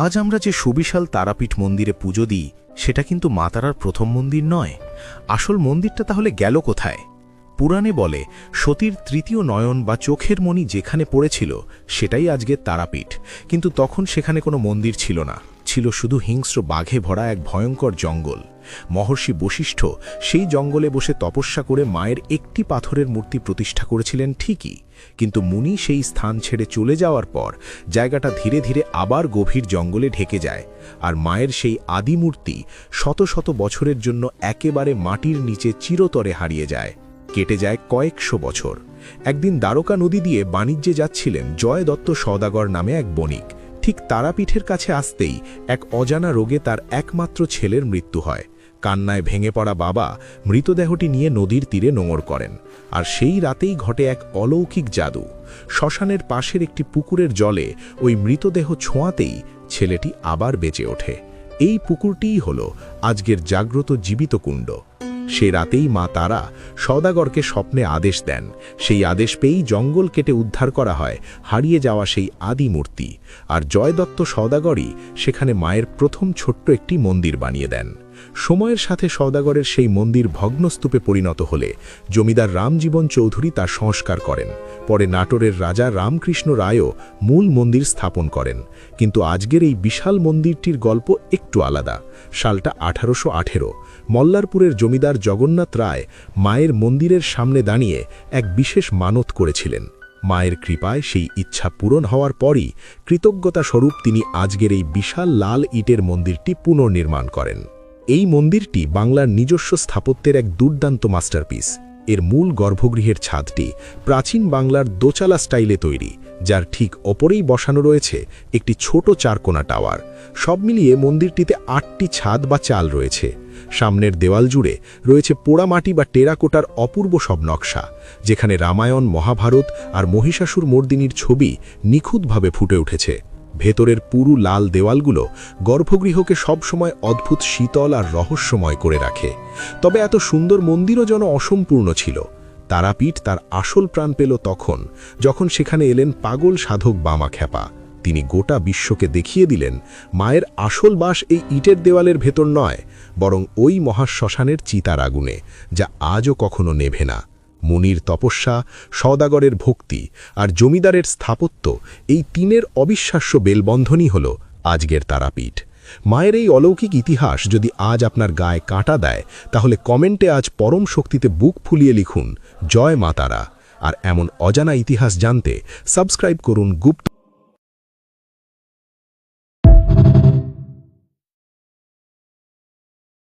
আজ আমরা যে সুবিশাল তারাপীঠ মন্দিরে পুজো দিই সেটা কিন্তু মা তারার প্রথম মন্দির নয়। আসল মন্দিরটা তাহলে গেল কোথায়? পুরাণে বলে সতীর তৃতীয় নয়ন বা চোখের মণি যেখানে পড়েছিল সেটাই আজকের তারাপীঠ। কিন্তু তখন সেখানে কোনো মন্দির ছিল না, ছিল শুধু হিংস্র বাঘে ভরা এক ভয়ঙ্কর জঙ্গল। মহর্ষি বশিষ্ঠ সেই জঙ্গলে বসে তপস্যা করে মায়ের একটি পাথরের মূর্তি প্রতিষ্ঠা করেছিলেন ঠিকই, কিন্তু মুনি সেই স্থান ছেড়ে চলে যাওয়ার পর জায়গাটা ধীরে ধীরে আবার গভীর জঙ্গলে ঢেকে যায়, আর মায়ের সেই আদি মূর্তি শত শত বছরের জন্য একেবারে মাটির নিচে চিরতরে হারিয়ে যায়। কেটে যায় কয়েকশো বছর। একদিন দ্বারকা নদী দিয়ে বাণিজ্যে যাচ্ছিলেন জয় দত্ত সওদাগর নামে এক বণিক। ঠিক তারাপীঠের কাছে আসতেই এক অজানা রোগে তার একমাত্র ছেলের মৃত্যু হয়। কান্নায় ভেঙে পড়া বাবা মৃতদেহটি নিয়ে নদীর তীরে নোঙর করেন, আর সেই রাতেই ঘটে এক অলৌকিক জাদু। শ্মশানের পাশের একটি পুকুরের জলে ওই মৃতদেহ ছোঁয়াতেই ছেলেটি আবার বেঁচে ওঠে। এই পুকুরটিই হল আজকের জাগ্রত জীবিত কুণ্ড। সে রাতেই মা তারা সওদাগরকে স্বপ্নে আদেশ দেন। সেই আদেশ পেয়েই জঙ্গল কেটে উদ্ধার করা হয় হারিয়ে যাওয়া সেই আদি মূর্তি, আর জয়দত্ত সওদাগরই সেখানে মায়ের প্রথম ছোট্ট একটি মন্দির বানিয়ে দেন। সময়ের সাথে সওদাগরের সেই মন্দির ভগ্নস্তূপে পরিণত হলে জমিদার রামজীবন চৌধুরী তার সংস্কার করেন। পরে নাটোরের রাজা রামকৃষ্ণ রায়ও মূল মন্দির স্থাপন করেন। কিন্তু আজকের এই বিশাল মন্দিরটির গল্প একটু আলাদা। সালটা 1818। মল্লারপুরের জমিদার জগন্নাথ রায় মায়ের মন্দিরের সামনে দাঁড়িয়ে এক বিশেষ মানত করেছিলেন। মায়ের কৃপায় সেই ইচ্ছা পূরণ হওয়ার পরই কৃতজ্ঞতা স্বরূপ তিনি আজকের এই বিশাল লাল ইটের মন্দিরটি পুনর্নির্মাণ করেন। এই মন্দিরটি বাংলার নিজস্ব স্থাপত্যের এক দুর্দান্ত মাস্টারপিস। এর মূল গর্ভগৃহের ছাদটি প্রাচীন বাংলার দোচালা স্টাইলে তৈরি, যার ঠিক ওপরেই বসানো রয়েছে একটি ছোট চারকোনা টাওয়ার। সব মিলিয়ে মন্দিরটিতে 8টি ছাদ বা চাল রয়েছে। সামনের দেওয়াল জুড়ে রয়েছে পোড়ামাটি বা টেরাকোটার অপূর্ব সব নকশা, যেখানে রামায়ণ, মহাভারত আর মহিষাসুর মর্দিনীর ছবি নিখুঁতভাবে ফুটে উঠেছে। ভেতরের পুরু লাল দেওয়ালগুলো গর্ভগৃহকে সবসময় অদ্ভুত শীতল আর রহস্যময় করে রাখে। তবে এত সুন্দর মন্দিরও যেন অসম্পূর্ণ ছিল। তারাপীঠ তার আসল প্রাণ পেল তখন, যখন সেখানে এলেন পাগল সাধক বামাখ্যাপা। তিনি গোটা বিশ্বকে দেখিয়ে দিলেন মায়ের আসল বাস এই ইটের দেওয়ালের ভেতর নয়, বরং ওই মহাশ্মশানের চিতার আগুনে, যা আজও কখনো নেভে না। মুনির তপস্যা, সওদাগরের ভক্তি আর জমিদারের স্থাপত্য, এই তিনের অবিশ্বাস্য বেলবন্ধনই হল আজকের তারাপীঠ। মায়ের এই অলৌকিক ইতিহাস যদি আজ আপনার গায়ে কাঁটা দেয়, তাহলে কমেন্টে আজ পরম শক্তিতে বুক ফুলিয়ে লিখুন জয় মা তারা। আর এমন অজানা ইতিহাস জানতে সাবস্ক্রাইব করুন গুপ্ত।